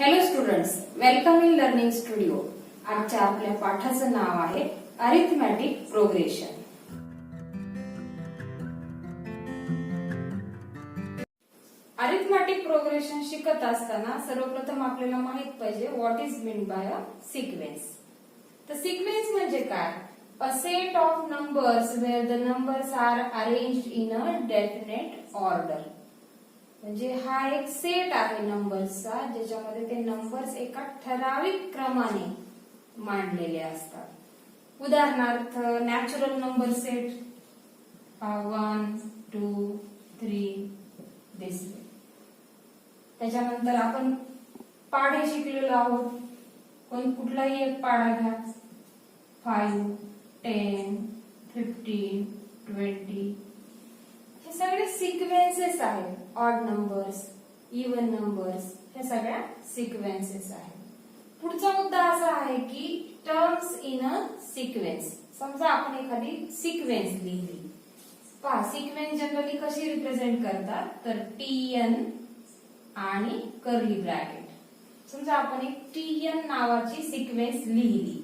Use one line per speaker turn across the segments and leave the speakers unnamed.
Hello students, welcome in learning studio. आजच्या आपल्या पाठाचं नाव आहे अरिथमॅटिक प्रोग्रेशन. अरिथमॅटिक प्रोग्रेशन शिकत असताना सर्वप्रथम आपल्याला माहित पाहिजे what is mean by a sequence. तर सिक्वेन्स म्हणजे काय? A set of numbers where the numbers are arranged in a definite order. म्हणजे हा एक सेट आहे नंबर्सचा ज्याच्यामध्ये ते नंबर्स एका ठराविक क्रमाने मांडलेले असतात. उदाहरणार्थ नॅचरल नंबर सेट 1, 2, 3 दिस. त्याच्यानंतर आपण पाढे शिकलेलो आहोत. कुठलाही एक पाढा घ्या. 5, 10, 15, 20. हे सगळे सिक्वेन्सेस आहेत. ऑड नंबर्स, इवन नंबर्स, हे सगळ्या सिक्वेन्सेस आहेत. पुढचा मुद्दा असा आहे की टर्म्स इन अ सिक्वेन्स. समजा आपण एखादी सिक्वेन्स लिहिली. पहा, सिक्वेन्स जनरली कशी रिप्रेझेंट करतात तर TN आणि कर्ली ब्रॅकेट. समजा आपण एक TN नावाची सिक्वेन्स लिहिली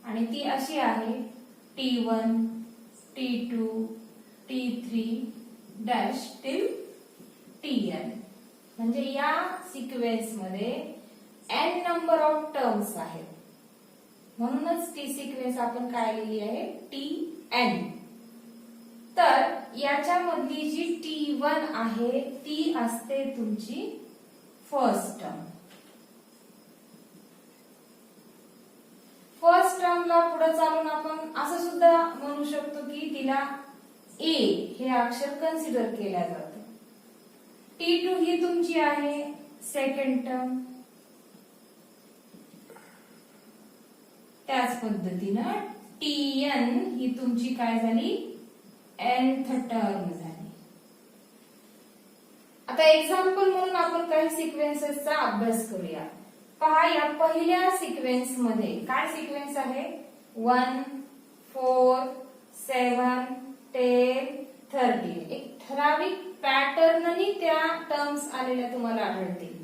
आणि ती अशी आहे T1, T2, T3 dash till TN. म्हणजे या सिक्वेन्स मध्ये n नंबर ऑफ टर्म्स आहेत. म्हणूनच ती सिक्वेन्स आपण काय लिहिली आहे TN. तर याच्यामधली जी T1 आहे ती असते तुमची फर्स्ट टर्म. फर्स्ट टर्मला पुढे चालून आपण असं सुद्धा म्हणू शकतो की तिला A हे अक्षर कन्सिडर केल्या जातं. T2 ही तुमची आहे सेकंड टर्म. त्याच पद्धतीनं TN ही तुमची काय झाली nth टर्म झाली. आता एक्झाम्पल म्हणून आपण काही सिक्वेन्सेसचा अभ्यास करूया. पहा, या पहिल्या सिक्वेन्स मध्ये काय सिक्वेन्स आहे 1, 4, 7, 10, 13. एक ठराविक पॅटर्ननी त्या टर्म्स आलेल्या तुम्हाला आढळतील.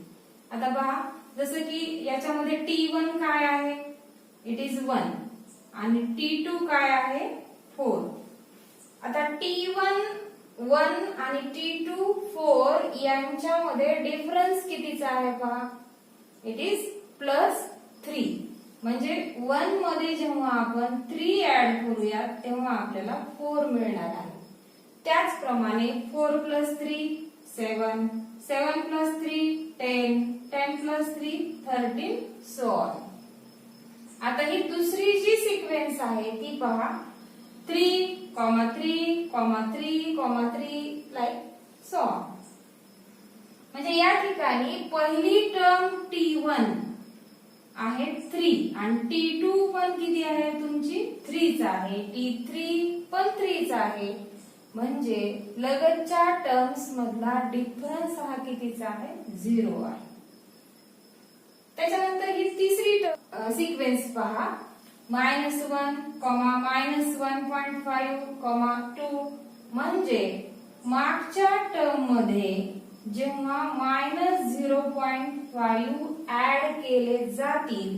आता पहा, जसं की याच्यामध्ये T1 काय आहे इट इज 1 आणि T2 काय आहे 4. आता T1 1 आणि T2 4 यांच्यामध्ये डिफरन्स कितीचा आहे पहा इट इज +3. म्हणजे 1 मध्ये जेव्हा आपण 3 ऍड करूया तेव्हा आपल्याला 4 मिळणार आहे. त्याचप्रमाणे 4 + 3 7, 7 + 3 10, 10 + 3 13 सो ऑन. आता ही दुसरी जी सिक्वेन्स आहे ती पहा 3, 3, 3, 3 लाईक सो ऑन. म्हणजे या ठिकाणी पहिली टर्म T1 आहे 3 आणि T2 पण किती आहे तुमची 3च आहे. T3 पण 3च आहे. म्हणजे लगतच्या टर्म्स मधला डिफरन्स हा कितीचा आहे 0 आहे. त्याच्यानंतर ही तिसरी सिक्वेन्स पहा -1, -1.5, 2. म्हणजे मागच्या टर्म मध्ये जेव्हा -0.5 ऍड केले जातील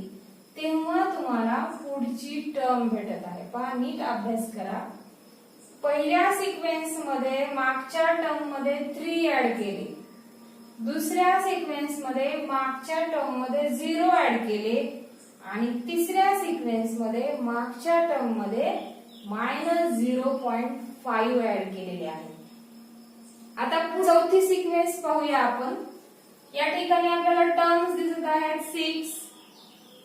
तेव्हा तुम्हाला पुढची टर्म भेटत आहे. पहा, नीट अभ्यास करा. पहिल्या सिक्वेन्स मध्ये मागच्या टर्म मध्ये 3 ऍड केले. दुसऱ्या सिक्वेन्स मध्ये मागच्या टर्म मध्ये 0 ऍड केले आणि तिसऱ्या सिक्वेन्स मध्ये मागच्या टर्म मध्ये -0.5 ऍड केलेले आहे. आता चौथी सिक्वेन्स पाहूया आपण. या ठिकाणी आपल्याला टर्म्स दिसत आहेत 6,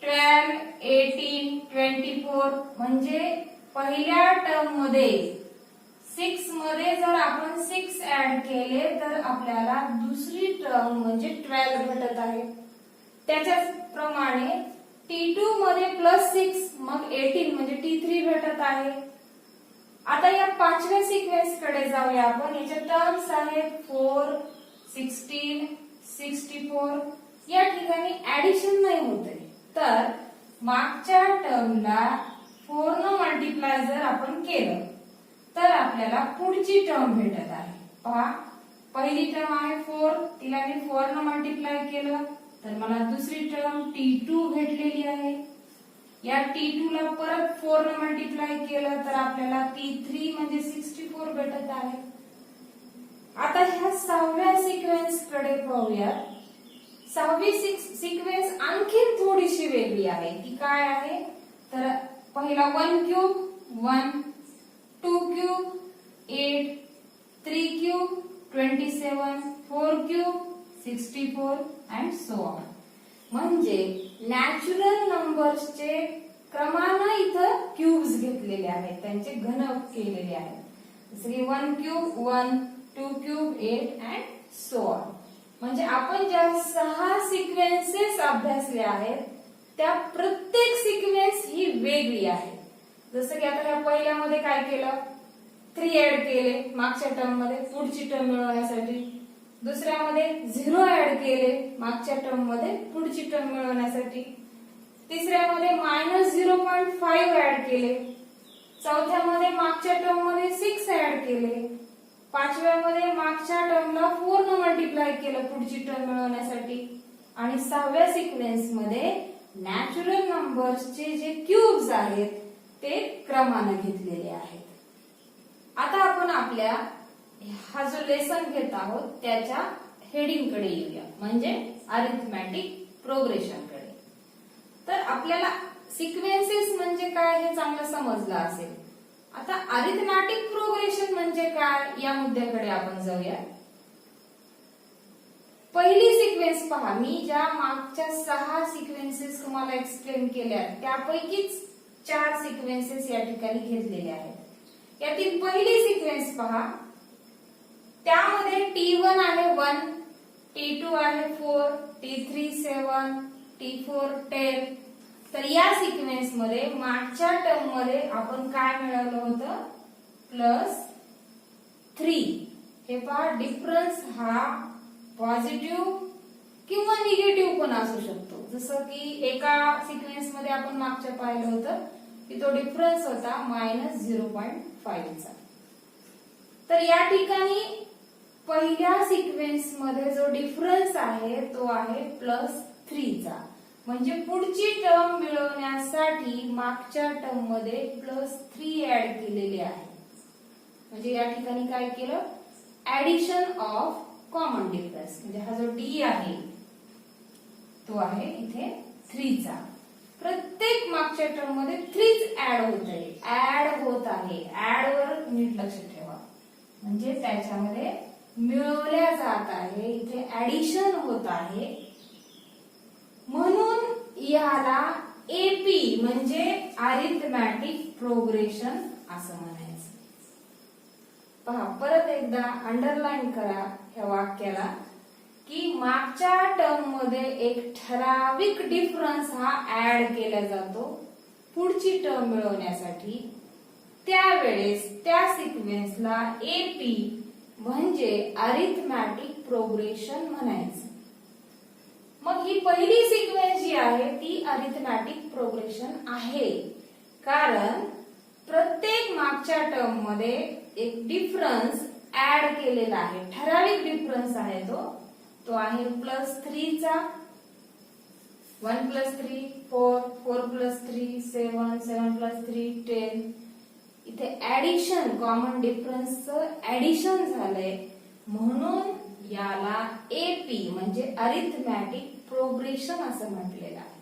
12, 18, 24. म्हणजे पहिल्या टर्म मध्ये 6 मध्ये जर आपण 6 ऍड केले तर आपल्याला दुसरी टर्म म्हणजे 12 भेटत आहे. त्याच्याप्रमाणे T2 मध्ये +6 मग 18 म्हणजे T3 भेटत आहे. आता या पाचव्या सिक्वेन्स कडे जाऊया आपण. याच्या टर्म्स आहेत 4, 16, 64. या ठिकाणी ऍडिशन नाही होते तर मागच्या टर्मला 4 न मल्टिप्लाय जर आपण केलं तर आपल्याला पुढची टर्म भेटत आहे. पहा, पहिली टर्म आहे 4, तिला मी 4 न मल्टिप्लाय केलं तर मला दुसरी टर्म T2 भेटलेली आहे. या T2 ला परत 4 ने मल्टिप्लाय केलं तर आपल्याला T3 म्हणजे 64 भेटत आहे. आता ह्या 6व्या सिक्वेन्स कडे पाहूयात. 6वी सिक्वेन्स आणखीन थोडीशी वेगळी आहे. ती काय आहे तर पहिला 1 cube 1, 2 cube 8, 3 cube 27, 4 cube 64 and so on. म्हणजे नॅचरल नंबर्सचे क्रमाने इथं क्यूब्स घेतलेले आहेत, त्यांचे घन केलेले आहेत. जसं की 1 cube 1, 2 cube 8 and so on. म्हणजे आपण ज्या 6 सिक्वेन्सेस अभ्यासल्या आहेत त्या प्रत्येक सिक्वेन्स ही वेगळी आहे. जसं की आता या पहिल्यामध्ये काय केलं 3 ऍड केले मागच्या टर्म मध्ये पुढची टर्म मिळवण्यासाठी. दुसऱ्यामध्ये 0 ऍड केले मागच्या टर्म मध्ये पुढची टर्म मिळवण्यासाठी. तिसऱ्यामध्ये -0.5 ऍड केले. चौथ्यामध्ये मागच्या टर्म मध्ये 6 ऍड केले. पाचव्यामध्ये मागच्या टर्मला 4 ने मल्टिप्लाय केलं पुढची टर्म मिळवण्यासाठी. आणि 6व्या सिक्वेन्स मध्ये नॅचरल नंबर्सचे जे क्यूब्स आहेत ते क्रमाने घेतलेले आहेत. आता आपण आपल्या हा जो लेसन घेत आहोत त्याच्या हेडिंग कडे येऊया, म्हणजे अरिथमॅटिक प्रोग्रेशन कडे. तर आपल्याला सिक्वेन्सेस म्हणजे काय हे चांगलं समजलं असेल. आता अरिथमॅटिक प्रोग्रेशन म्हणजे काय या मुद्द्याकडे आपण जाऊया. पहिली सिक्वेन्स पहा. मी ज्या मागच्या 6 सिक्वेन्सेस तुम्हाला एक्सप्लेन केल्या त्यापैकीच 4 सिक्वेन्सेस या ठिकाणी घेतलेल्या आहेत. यातील पहिली सिक्वेन्स पहा. त्यामध्ये T1 आहे 1, T2 आहे 4, T3 7, T4 10. तर या सिक्वेन्स मध्ये मागच्या टर्म मध्ये आपण काय मिळवलं होतं +3. हे पहा डिफरन्स हा पॉझिटिव्ह किंवा निगेटिव्ह पण असू शकतो. जसं की एका सिक्वेन्स मध्ये आपण मागच्या पाहिलं होतं की तो डिफरन्स होता -0.5 चा. तर या ठिकाणी पहिल्या सिक्वेन्स मध्ये जो डिफरन्स आहे तो आहे +3 चा. म्हणजे पुढची टर्म मिळवण्यासाठी मागच्या टर्म मध्ये +3 ऍड केलेले आहे. म्हणजे या ठिकाणी काय केलं ऍडिशन ऑफ कॉमन डिफरन्स. म्हणजे हा जो D आहे तो आहे इथे 3 चा. प्रत्येक मागच्या टर्म मध्ये 3 ऍड होत आहे. ऍड वर नीट लक्ष ठेवा. म्हणजे त्याच्यामध्ये मिळवल्या जात आहे, इथे ऍडिशन होत आहे. म्हणून याला एपी म्हणजे अरिथमॅटिक प्रोग्रेशन असं म्हणायचं. पहा परत एकदा अंडरलाईन करा ह्या वाक्याला की मागच्या टर्म मध्ये एक ठराविक डिफरन्स हा ऍड केला जातो पुढची टर्म मिळवण्यासाठी. त्यावेळेस त्या सिक्वेन्सला एपी म्हणजे अरिथमॅटिक प्रोग्रेशन म्हणायचं. मग ही पहिली सिक्वेन्स जी आहे ती अरिथमॅटिक प्रोग्रेशन आहे, कारण प्रत्येक मागच्या टर्म मध्ये एक डिफरन्स ऍड केलेला आहे. ठराविक डिफरन्स आहे तो आहे +3 चा. 1 + 3 4, 4 + 3 7, 7 + 3 10. इथे ऍडिशन कॉमन डिफरन्सचं ऍडिशन झालंय, म्हणून याला एपी म्हणजे अरिथमॅटिक प्रोग्रेशन असं म्हटलेलं आहे.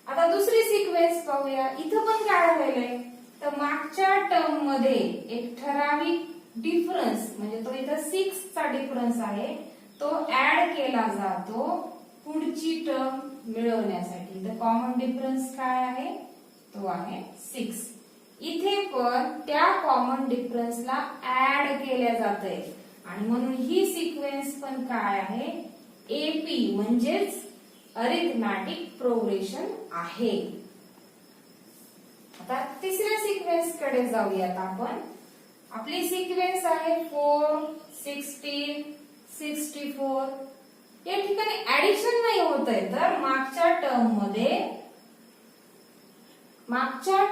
आता दुसरी सिक्वेन्स पाहूया. इथं पण काय झालंय तर मागच्या टर्म मध्ये एक ठराविक डिफरन्स म्हणजे तो इथं 6 चा डिफरन्स आहे तो ऍड केला जातो पुढची टर्म मिळवण्यासाठी. तर कॉमन डिफरन्स काय आहे तो आहे 6. इथे पण त्या कॉमन डिफरन्सला ऍड केल्या जातंय आणि म्हणून ही सिक्वेन्स पण काय आहे एपी म्हणजेच अरिथमॅटिक प्रोग्रेशन आहे. आता तिसऱ्या सिक्वेन्स कडे जाऊयात आपण. आपली सिक्वेन्स आहे 4, 16, 64. या ठिकाणी ऍडिशन नाही होत आहे, तर मागच्या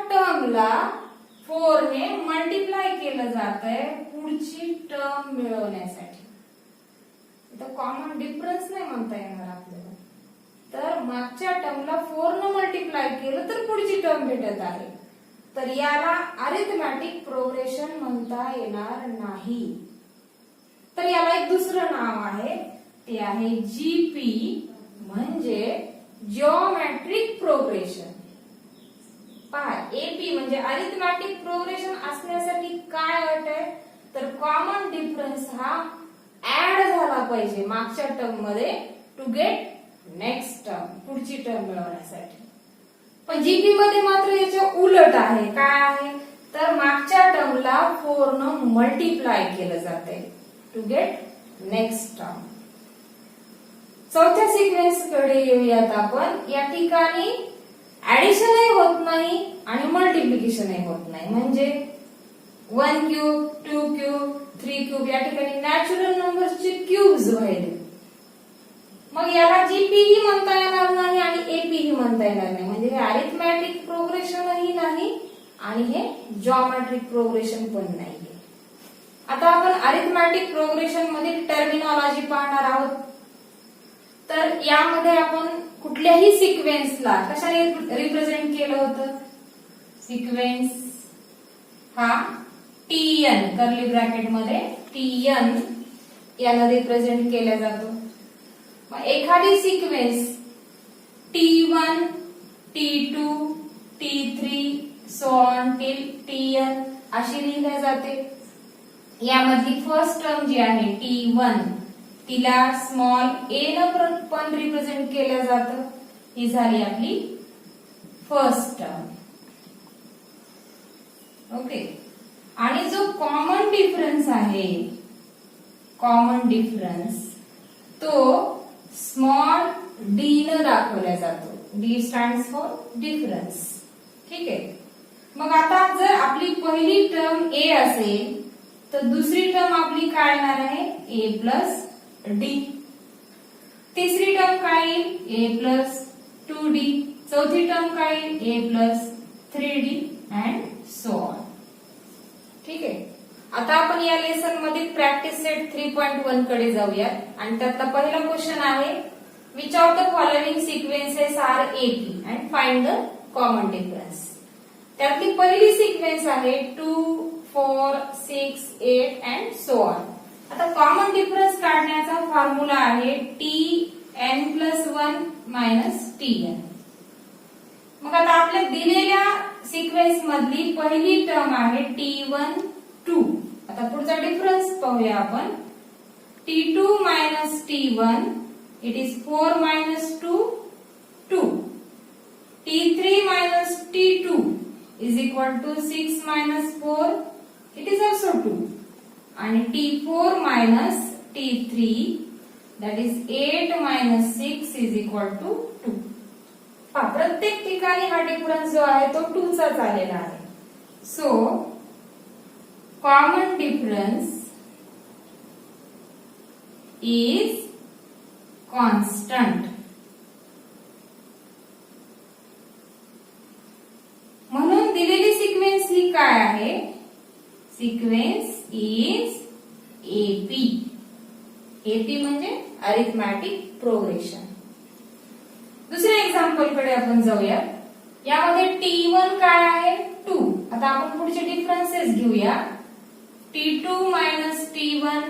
टर्मला 4 ने मल्टिप्लाय केलं जात आहे पुढची टर्म मिळवण्यासाठी. इथं कॉमन डिफरन्स नाही म्हणता येणार आपल्याला. मागच्या टर्मला 4 न मल्टिप्लाय केलं तर पुढची टर्म भेटत आहे, तर याला अरिथमॅटिक प्रोग्रेशन म्हणता येणार नाही. तर याला एक दुसरं नाव आहे, ते आहे जीपी म्हणजे जिओमेट्रिक प्रोग्रेशन. पहा, एपी म्हणजे अरिथमॅटिक प्रोग्रेशन असण्यासाठी काय अट आहे, तर कॉमन डिफरन्स हा ऍड झाला पाहिजे मागच्या टर्म मध्ये टू गेट नेक्स्ट टर्म, पुढची टर्म मिळवण्यासाठी. पण जीपी मध्ये मात्र याच्या उलट आहे. काय आहे, तर मागच्या टर्मला 4 न मल्टिप्लाय केलं जाते टू गेट नेक्स्ट टर्म. चौथ्या सिक्वेन्स कडे येऊयात आपण. या ठिकाणी ऍडिशनही होत नाही आणि मल्टिप्लिकेशनही होत नाही, म्हणजे 1 क्यूब, 2 क्यूब, 3 क्यूब या ठिकाणी नॅचरल नंबर्सचे क्यूब्स व्हायले. मग याला जीपी ही म्हणता येणार नाही आणि एपी ही म्हणता येणार नाही, म्हणजे हे अरिथमॅटिक प्रोग्रेशनही नाही आणि हे जिओमेट्रिक प्रोग्रेशन पण नाही. आता आपण अरिथमॅटिक प्रोग्रेशन मध्ये टर्मिनॉलॉजी पाहणार आहोत. तर यामध्ये आपण कुठल्याही सिक्वेन्सला कशाने रिप्रेझेंट केलं होतं, सिक्वेन्स हा टीएन कर्ली ब्रॅकेट मध्ये टीएन याला रिप्रेझेंट केला जातो. मग एखादी sequence T1, T2, T3 so on till Tn अशी लिहिल्या जाते. यामधली फर्स्ट टर्म जी आहे T1 तिला स्मॉल a न पण रिप्रेझेंट केलं जातं. ही झाली आपली फर्स्ट टर्म. ओके. आणि जो कॉमन डिफरन्स आहे, कॉमन डिफरन्स तो स्मॉल डी न दाखवला जातो. D stands for difference. ठीक आहे. मग आता जर आपली पहिली टर्म ए असेल तर दुसरी टर्म आपली काय येणार आहे, ए प्लस डी. तिसरी टर्म काय येईल, ए प्लस 2d. चौथी टर्म काय येईल, A plus 3d and so on. ठीक आहे. आता आपण या लेसन मध्ये प्रॅक्टिस सेट 3.1 कडे जाऊयात आणि त्यातला पहिला क्वेश्चन आहे, which of the following sequences are AP and find the common difference. त्यातली पहिली सिक्वेन्स आहे 2, 4, 6, 8 अँड सो ऑन. आता कॉमन डिफरन्स काढण्याचा फॉर्म्युला आहे Tn+1 Tn. मग आता आपल्या दिलेल्या सिक्वेन्स मधली पहिली टर्म आहे T1, 2. आता पुढचा डिफरन्स पाहूया आपण. T2 T1 it is 4 2, 2. T3 T2 is equal to 6 4, it is also 2. आणि T4 T3 that is 8 6 is equal to 2. प्रत्येक ठिकाणी हा डिफरन्स जो आहे तो 2 चाच आलेला आहे. So common difference is constant. म्हणून दिलेली सिक्वेन्स ही काय आहे, सिक्वेन्स इज एपी. एपी म्हणजे अरिथमॅटिक प्रोग्रेशन. दुसऱ्या एक्झाम्पल कडे आपण जाऊया. यामध्ये T1 काय आहे, 2. आता आपण पुढचे डिफरन्सेस घेऊया. T2 T1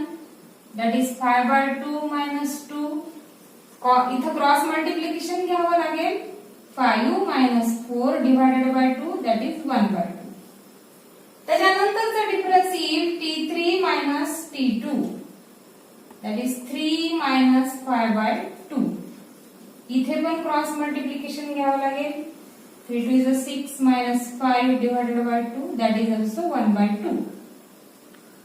that is 5/2 -2. इथं क्रॉस मल्टिप्लिकेशन घ्यावं लागेल. 5 - 4 divided by 2 that is 1/2. त्याच्यानंतरचा difference येईल T3 T2 that is 3 - 5/2. इथे पण क्रॉस मल्टिप्लिकेशन घ्यावं लागेल. 3 2 is 6 - 5 divided by 2 that is also 1/2.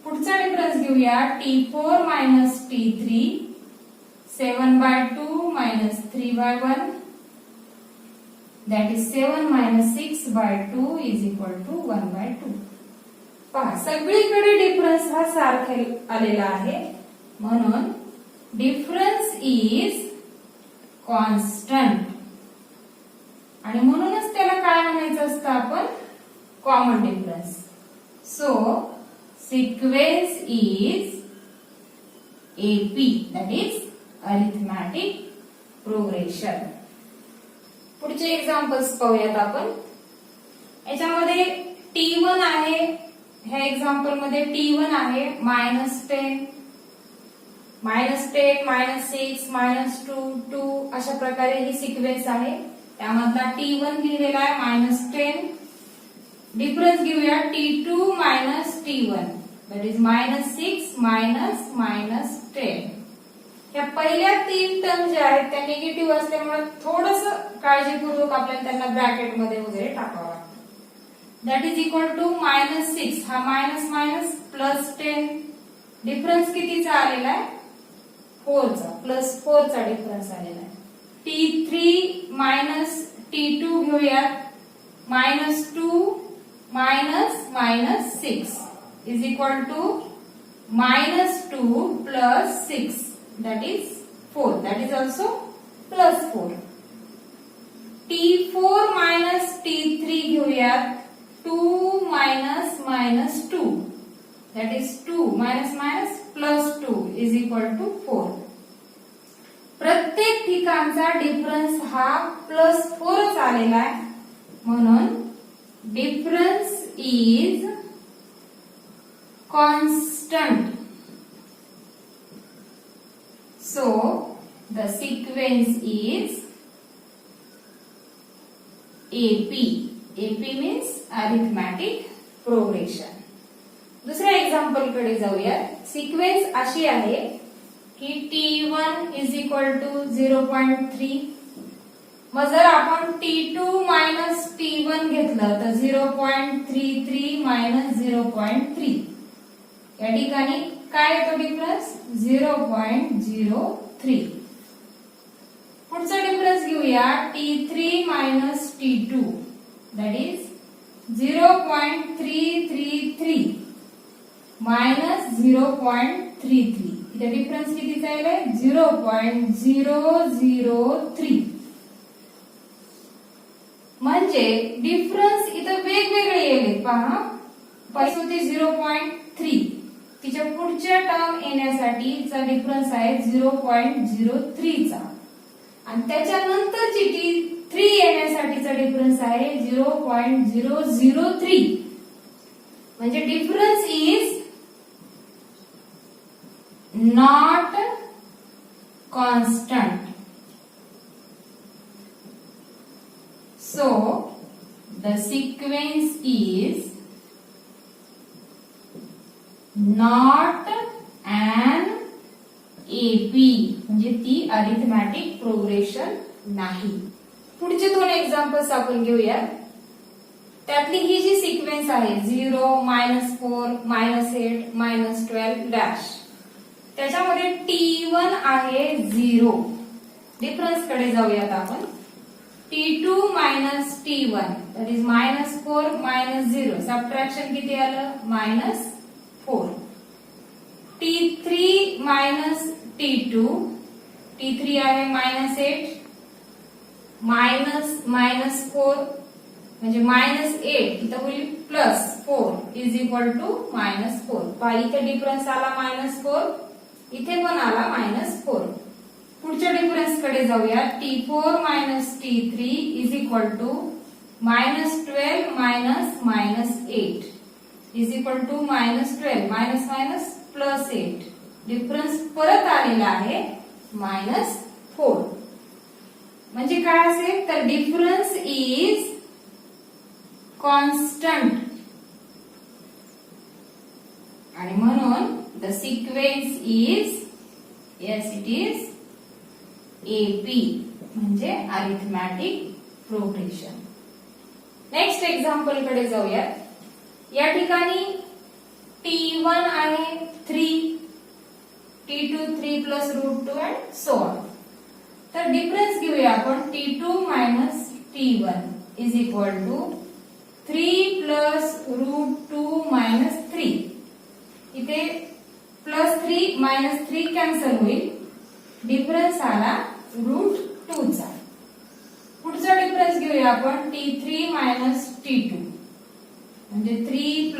पुढचा डिफरन्स घेऊया. T4 T3 7/2 - 3/1 that is 7 - 6/2 is equal to 1/2. पहा, सगळीकडे डिफरन्स हा सारखा आलेला आहे, म्हणून डिफरन्स इज कॉन्स्टंट. आणि म्हणूनच त्याला काय म्हणायचं असतं आपण, common difference. So sequence is AP, that is arithmetic progression. पुढचे एक्झाम्पल्स पाहूयात आपण. याच्यामध्ये T1 आहे, ह्या एक्झाम्पल मध्ये T1 आहे -10, -10, -6, -2, 2 अशा प्रकारे ही सिक्वेन्स आहे. त्यामधला T1 लिहिलेला आहे -10. डिफरन्स घेऊया T2 -T1 दॅट इज -6 -10. या पहिल्या 3 टर्म ज्या आहेत त्या निगेटिव्ह असल्यामुळे थोडस काळजीपूर्वक आपल्याला त्यांना ब्रॅकेट मध्ये वगैरे टाकावं लागतं. दॅट इज इक्वल टू -6 हा मायनस मायनस +10. डिफरन्स कितीचा आलेला आहे? 4 चा, +4 चा डिफरन्स आलेला आहे. T3 -T2 घेऊयात. -2 -6 is equal to -2 plus 6 that is 4. That is also +4. T4 T3 घेऊयात. 2 -2 that is 2 +2 is equal to 4. प्रत्येक ठिकाणचा डिफरन्स हा +4 आलेला आहे, म्हणून difference is constant. So the sequence is AP. AP means arithmetic progression. दुसऱ्या example कडे जाऊया. सिक्वेन्स अशी आहे की T1 is equal to 0.3. मग जर आपण T2 T1 घेतलं तर 0.33 -0.3. या ठिकाणी काय येतो डिफरन्स? 0.03. पुढचा डिफरन्स घेऊया T3 T2 दॅट इज 0.333 -0.33. इथे डिफरन्स कितीचा आहे? 0.003. म्हणजे डिफरन्स इथं वेगवेगळे येईल. पहा, पहिली होती 0.3, तिच्या पुढच्या टर्म येण्यासाठीचा डिफरन्स आहे 0.03 चा, आणि त्याच्यानंतरची T3 येण्यासाठीचा डिफरन्स आहे 0.003. म्हणजे difference is not constant. So the sequence is not an AP. म्हणजे ती अरिथमॅटिक प्रोग्रेशन नाही. पुढचे 2 एक्झाम्पल्स आपण घेऊया. त्यातली ही जी सिक्वेन्स आहे 0 -4 -8 -12 डॅश, त्याच्यामध्ये T1 आहे 0. डिफरन्स कडे जाऊयात आपण. T2 T1 that is -4 -0. Subtraction किती आलं? -4. T3 T2. T3 आहे -8 -4 म्हणजे -8 इथं होईल +4 is equal to -4. पहा इथे डिफरन्स आला -4, इथे पण आला -4. पुढच्या डिफरन्स कडे जाऊया. T4 T3 is equal to -12 -8 is equal to -12 +8. Difference परत आलेला आहे -4. म्हणजे काय असेल तर डिफरन्स इज कॉन्स्टंट, आणि म्हणून the sequence is yes it is AP म्हणजे अरिथमॅटिक प्रोग्रेशन. नेक्स्ट एक्झाम्पल कडे जाऊया. या ठिकाणी T1 आहे 3, T2 3 + √2 and so on. तर डिफरन्स घेऊया आपण. T2 T1 is equal to 3 + √2 - 3. इथे +3 -3 कॅन्सल होईल. डिफरन्स आला √2 चा. पुढचा डिफरन्स घेऊया आपण. T3 T2 म्हणजे 3 +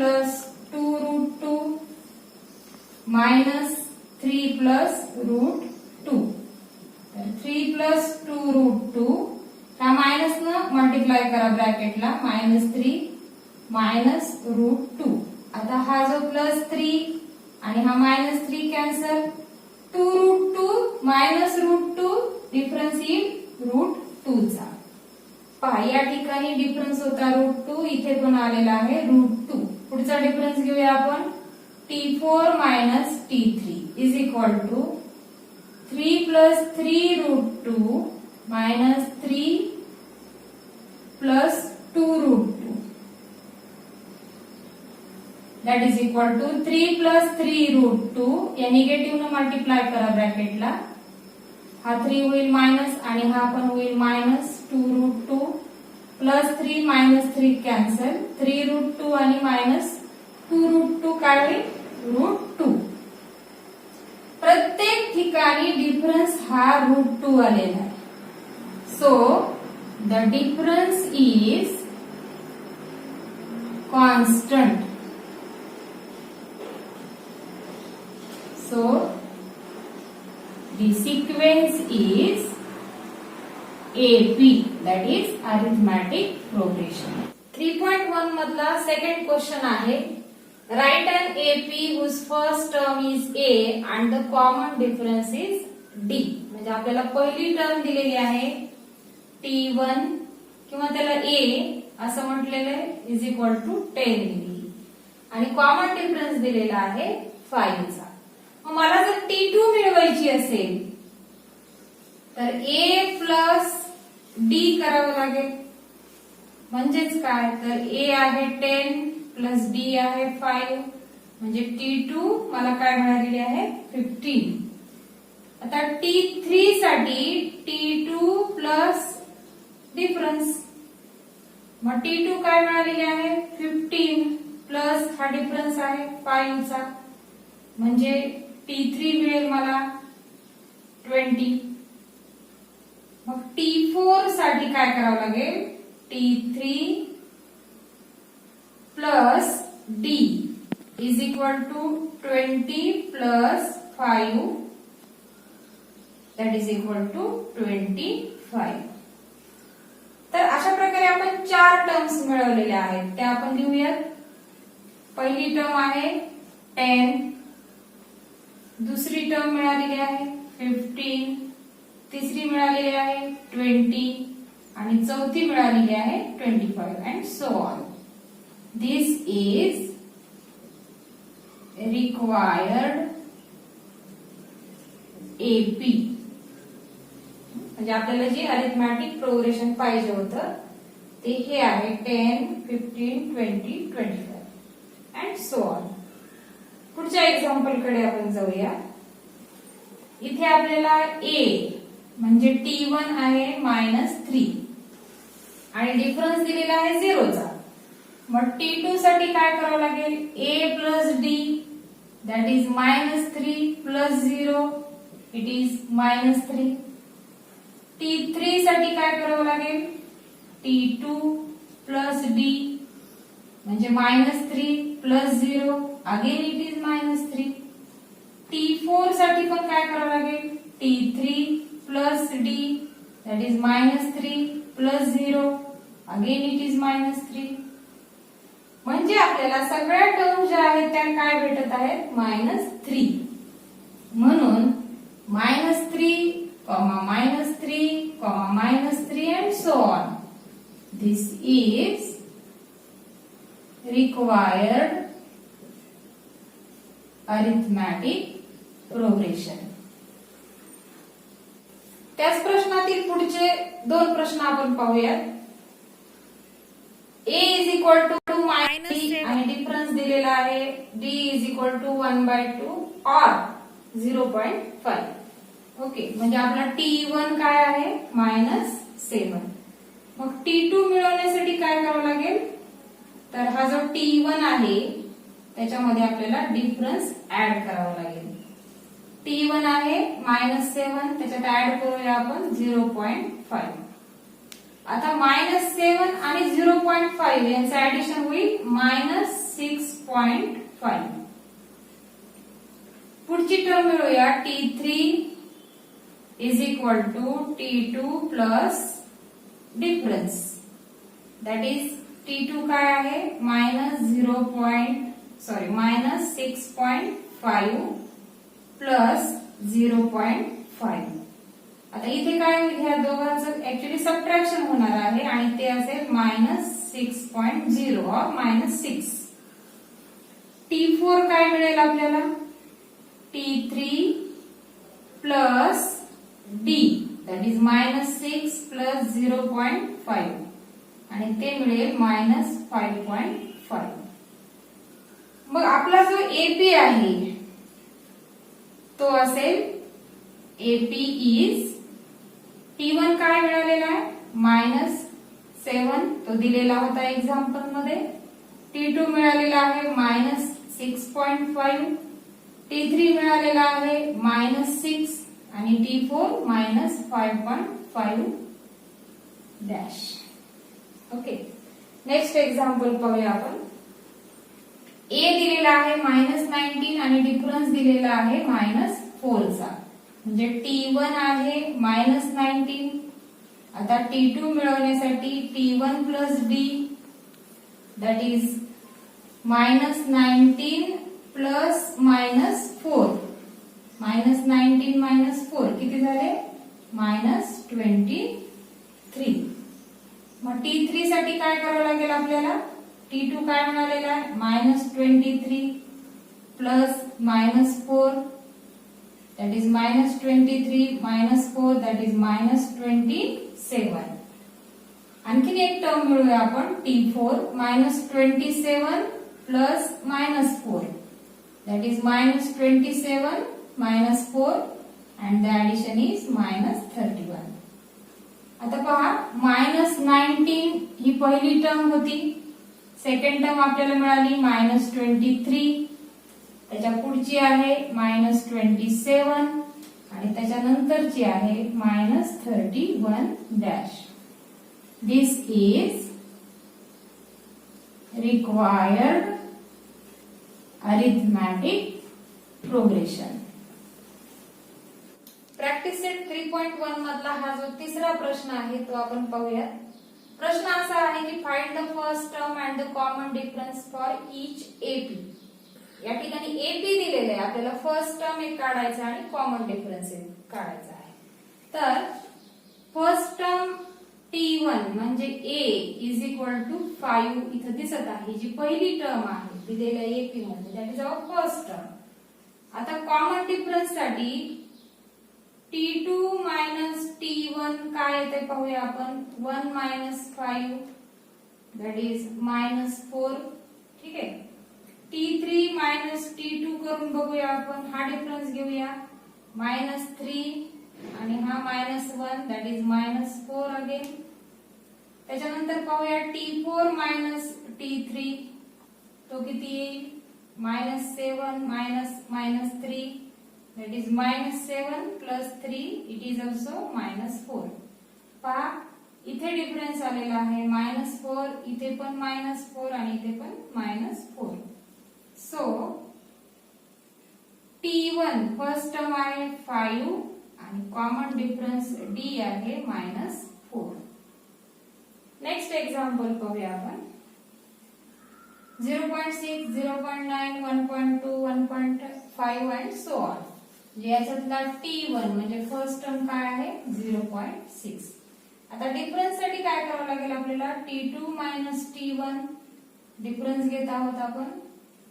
2 √2 -3 + √2. तर 3 + 2 √2 हा मायनस मल्टिप्लाय करा ब्रॅकेटला -3 -√2. आता हा जो +3 आणि हा -3 कॅन्सल, 2√2 -√2 डिफरन्स येईल √2 चा. पहा या ठिकाणी डिफरन्स होता √2, इथे पण आलेला आहे √2. पुढचा डिफरन्स घेऊया आपण. t4 - t3 is equal to 3 + 3√2 - 3 + 2√2. that is equal to 3 + 3√2. या निगेटिव्ह न मल्टिप्लाय करा ब्रॅकेटला. हा 3 होईल मायनस आणि हा पण होईल -2√2 +3 -3 कॅन्सल, 3√2 आणि -2√2 काय होईल √2. प्रत्येक ठिकाणी डिफरन्स हा √2 आलेला आहे. So the difference is constant. So the sequence is AP, that is arithmetic progression. 3.1 मधला सेकंड क्वेश्चन आहे. Write an AP whose first term is A and the common difference is D. म्हणजे आपल्याला पहिली term दिलेली आहे T1 किंवा त्याला A असं म्हटलेलं आहे इज इक्वल टू 10 दिली आणि कॉमन डिफरन्स दिलेला आहे 5 चा. मला जर T2 मिळवायची असेल तर A प्लस D करावं लागेल. म्हणजेच काय तर A आहे 10 प्लस D आहे 5 म्हणजे T2 मला काय मिळालेली आहे 15. आता T3 साठी T2 प्लस डिफरन्स, मग T2 काय मिळालेली आहे 15 प्लस हा डिफरन्स आहे 5 चा म्हणजे T3 मिळेल मला 20. मग T4 साठी काय करावं लागेल T3 plus D is equal to 20 plus 5 that is equal to 25. तर अशा प्रकारे आपण 4 टर्म्स मिळवलेल्या आहेत त्या आपण लिहूयात. पहिली टर्म आहे 10, दुसरी टर्म मिळालेली आहे 15, तिसरी मिळालेली आहे 20 आणि चौथी मिळालेली आहे 25 and so on. This is required AP. म्हणजे आपल्याला जे अरिथमॅटिक प्रोग्रेशन पाहिजे होतं ते हे आहे 10, 15, 20, 25 अँड सो ऑन. पुढच्या एक्झाम्पल कडे आपण जाऊया. इथे आपल्याला A म्हणजे T1 आहे -3 आणि डिफरन्स दिलेला आहे 0 चा. मग T2 साठी काय करावं लागेल A plus D that is -3 plus 0 it is -3. T3 साठी काय करावं लागेल T2 प्लस D म्हणजे -3 plus 0 again it is -3. T4 साठी पण काय करावं लागेल T3 plus D that is -3 plus 0 again it is -3. म्हणजे आपल्याला सगळ्या टर्म ज्या आहेत त्या काय भेटत आहेत -3. म्हणून -3, -3, -3 and so on. This is required arithmetic progression. त्याच प्रश्नातील पुढचे 2 प्रश्न आपण पाहूयात. A is equal to -D आणि डिफरन्स दिलेला आहे D इज इक्वल टू 1/2 और 0.5. ओके, म्हणजे आपला T1 काय आहे -7. मग T2 मिळवण्यासाठी काय करावं लागेल तर हा जो T1 आहे त्याच्यामध्ये आपल्याला डिफरन्स ऍड करावा लागेल. T1 आहे -7 त्याच्यात ऍड करूया आपण 0.5. आता -7 आणि 0.5 यांचं ऍडिशन होईल -6.5. पुढची टर्म मिळूया T3 is equal to T2 plus difference that is T2 काय आहे -6.5 प्लस 0.5. आता इथे काय होईल, ह्या दोघांचं ऍक्च्युली सबट्रॅक्शन होणार आहे आणि ते असेल -6.0 और -6. T4 काय मिळेल आपल्याला, T3 plus D that is -6 plus 0.5 आणि ते मिळेल -5.5. मग आपला जो AP आहे तो असेल AP इज T1 काय मिळालेला आहे -7 तो दिलेला होता एक्झाम्पल मध्ये. T2 मिळालेला आहे -6.5, T3 मिळालेला आहे -6 आणि T4 -5.5 dash. Okay, next example पाहूया आपण. A दिलेला आहे -19 आणि डिफरन्स दिलेला आहे -4 चा, म्हणजे T1 आहे -19. आता T2 मिळवण्यासाठी T1 plus D that is -19 plus -4. -19 -4 किती झाले, -23. मग T3 साठी काय करावं लागेल आपल्याला, T2 काय मिळालेला आहे -23 plus -4 that is -23 -4 that is -27. आणखीन एक टर्म मिळवूया आपण, T4 -27 plus -4 that is -27 -4 and the addition is -31. आता पहा, -19 ही पहिली टर्म होती, सेकंड टर्म आपल्याला मिळाली -23, त्याच्या पुढची आहे -27 आणि त्याच्यानंतरची आहे -31 dash. This is required arithmetic progression. Practice set 3.1 मधला हा जो तिसरा प्रश्न आहे तो आपण पाहूया. प्रश्न असा आहे की find the first term and the common difference for each AP. या ठिकाणी AP दिलेले आहे, आपल्याला फर्स्ट टर्म एक काढायचा आणि कॉमन डिफरन्स एक काढायचा आहे. तर फर्स्ट टर्म T1 म्हणजे A इज इक्वल टू 5 इथं दिसत आहे, जी पहिली टर्म आहे दिलेल्या AP मध्ये, that is our first term. आता कॉमन डिफरन्स साठी T2 मायनस T1 काय येते पाहूया आपण, 1 मायनस 5 दॅट इज -4. ठीक आहे, T3 मायनस T2 करून बघूया आपण, हा डिफरन्स घेऊया -3 आणि हा -1 दॅट इज -4 अगेन. त्याच्यानंतर पाहूया T4 मायनस T3 तो किती येईल, -7 -3 that is -7 plus 3 it is also -4. पहा इथे डिफरन्स आलेला आहे -4, इथे पण -4 आणि इथे पण -4. सो T1 फर्स्ट टर्म आहे 5 आणि कॉमन डिफरन्स D आहे -4. नेक्स्ट एक्झाम्पल पाहूया आपण. 0.6 0.9 1.2 1.5 अँड सो ऑन. याच्यातला T1 म्हणजे फर्स्ट टर्म काय आहे 0.6. आता डिफरन्स साठी काय करावं लागेल आपल्याला, T2 मायनस T1 डिफरन्स घेत आहोत आपण,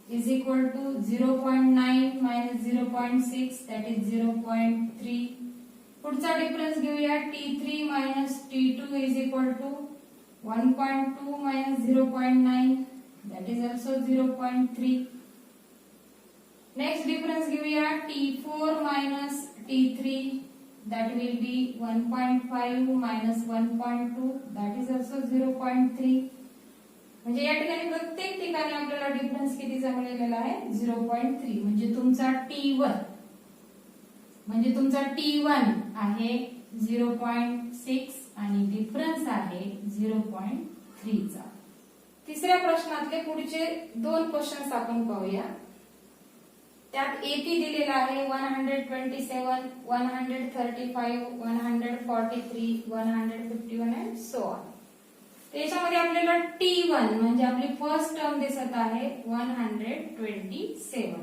is equal to 0.9 minus 0.6 that is 0.3. पुढचा डिफरन्स घेऊया, T3 minus T2 is equal to 1.2 minus 0.9 that is also 0.3. Next difference घेऊया, T4 minus T3 that will be 1.5 minus 1.2 that is also 0.3. म्हणजे या ठिकाणी प्रत्येक ठिकाणी आपल्याला डिफरन्स कितीचा मिळालेला आहे 0.3. म्हणजे तुमचा T1 आहे 0.6 आणि डिफरन्स आहे 0.3 चा. तिसऱ्या प्रश्नातले पुढचे दोन क्वेश्चन्स आपण पाहूया. त्यात AP दिलेला आहे 127 135 143 151 अँड सो ऑन. त्याच्यामध्ये आपल्याला आपल्याला T1 म्हणजे आपली फर्स्ट टर्म दिसत आहे 127.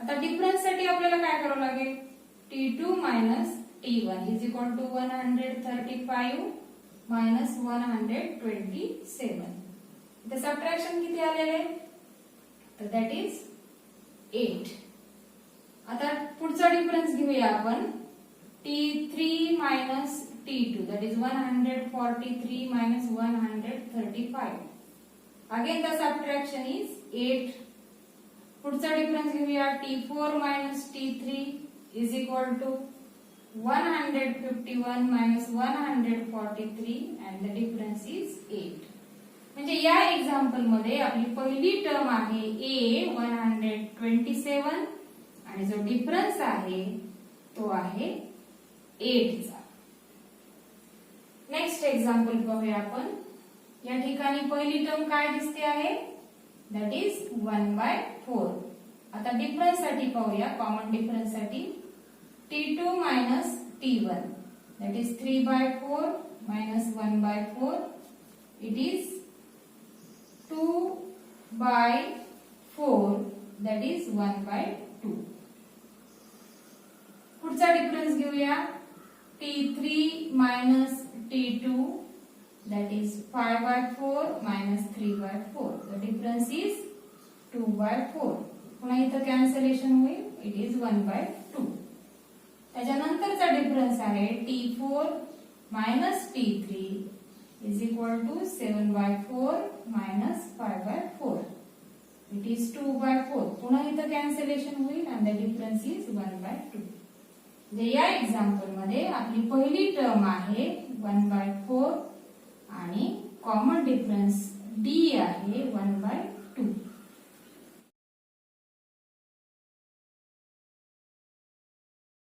आता डिफरन्स साठी आपल्याला काय करावं लागेल, T2 minus T1 is equal to 135 minus 127. इथे सबट्रॅक्शन किती आलेले, तर दॅट इज 8. आता पुढचा डिफरन्स घेऊया आपण, T3 minus T2 that is 143 minus 135. Again the subtraction is 8. पुढचा डिफरन्स घेऊया, T4 minus T3 is equal to 151 minus 143 and the difference is 8. म्हणजे या एक्झाम्पल मध्ये आपली पहिली टर्म आहे A 127 आणि जो डिफरन्स आहे तो आहे 8 चा. नेक्स्ट एक्झाम्पल पाहूया आपण. या ठिकाणी पहिली टर्म काय दिसते आहे, दॅट इज 1/4. आता डिफरन्स साठी पाहूया, कॉमन डिफरन्स साठी T2 minus T1 that is 3/4 minus 1/4 it is 2/4 that is 1/2. पुढचा डिफरन्स घेऊया, T3 minus T2 that is 5/4 minus 3/4. The difference is 2/4. पुन्हा इथं कॅन्सलेशन होईल, इट इज 1/2. त्याच्यानंतरचा डिफरन्स आहे T4 minus T3 is equal to 7/4 minus 5/4. It is 2/4. पुन्हा इथं cancellation होईल and the difference is 1/2. या एक्झाम्पल मध्ये आपली पहिली टर्म आहे 1/4 आणि कॉमन डिफरन्स D आहे 1/2.